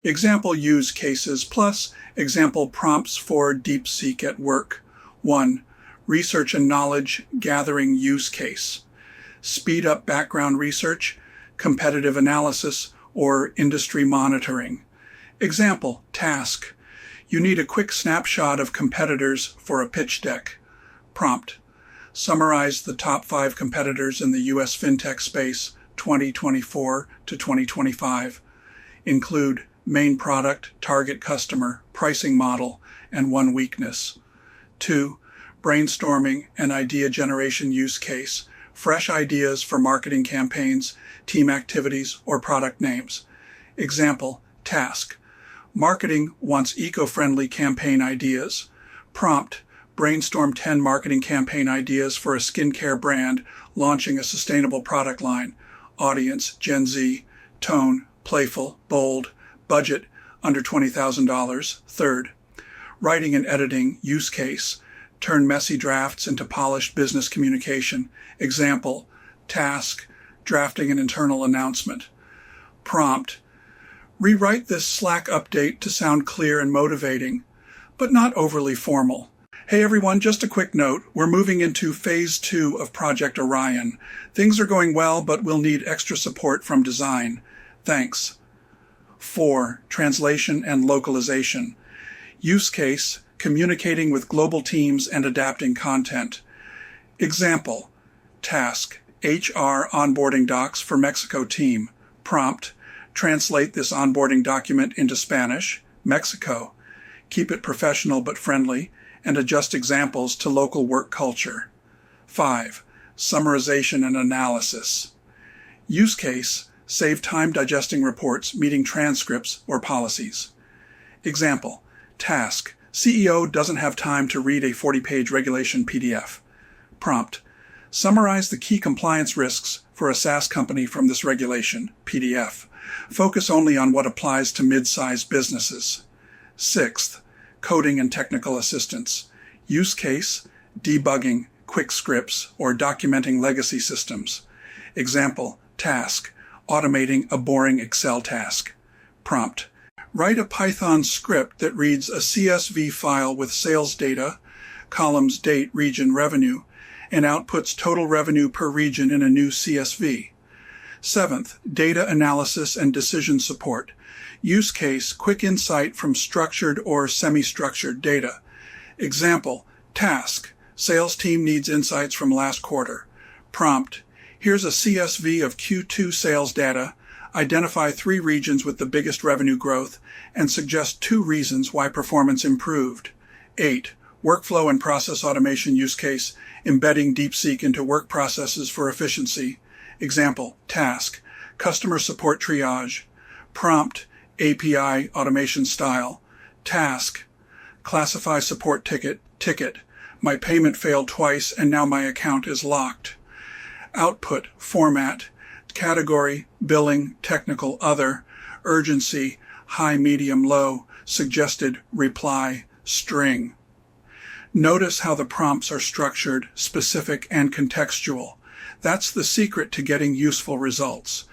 Example use cases plus example prompts for DeepSeek at work. 1. Research and knowledge gathering use case. Speed up background research, competitive analysis, or industry monitoring. Example, task. You need a quick snapshot of competitors for a pitch deck. Prompt. Summarize the top 5 competitors in the U.S. fintech space 2024 to 2025. Include main product, target customer, pricing model, and one weakness. 2. Brainstorming and idea generation use case. Fresh ideas for marketing campaigns, team activities, or product names. Example, task. Marketing wants eco-friendly campaign ideas. Prompt. Brainstorm 10 marketing campaign ideas for a skincare brand launching a sustainable product line. Audience, Gen Z. Tone, playful, bold. Budget, under $20,000. 3rd. Writing and editing use case. Turn messy drafts into polished business communication. Example, task. Drafting an internal announcement. Prompt. Rewrite this Slack update to sound clear and motivating, but not overly formal. Hey everyone, just a quick note. We're moving into phase 2 of Project Orion. Things are going well, but we'll need extra support from design. Thanks. 4. Translation and localization. Use case, communicating with global teams and adapting content. Example, task, HR onboarding docs for Mexico team. Prompt, translate this onboarding document into Spanish, Mexico. Keep it professional but friendly, and adjust examples to local work culture. 5. Summarization and analysis. Use case, save time digesting reports, meeting transcripts, or policies. Example, task, CEO doesn't have time to read a 40-page regulation PDF. Prompt, summarize the key compliance risks for a SaaS company from this regulation, PDF. Focus only on what applies to mid-sized businesses. 6th, coding and technical assistance. Use case, debugging, quick scripts, or documenting legacy systems. Example, task, automating a boring Excel task. Prompt, write a Python script that reads a CSV file with sales data, columns date, region, revenue, and outputs total revenue per region in a new CSV. 7th, data analysis and decision support. Use case, quick insight from structured or semi-structured data. Example, task, sales team needs insights from last quarter. Prompt, here's a CSV of Q2 sales data. Identify 3 regions with the biggest revenue growth and suggest 2 reasons why performance improved. 8. Workflow and process automation use case, embedding DeepSeek into work processes for efficiency. Example, task, customer support triage. Prompt, API automation style. Task, classify support ticket. My payment failed twice and now my account is locked. Output, format, category, billing, technical, other, urgency, high, medium, low, suggested, reply, string. Notice how the prompts are structured, specific, and contextual. That's the secret to getting useful results.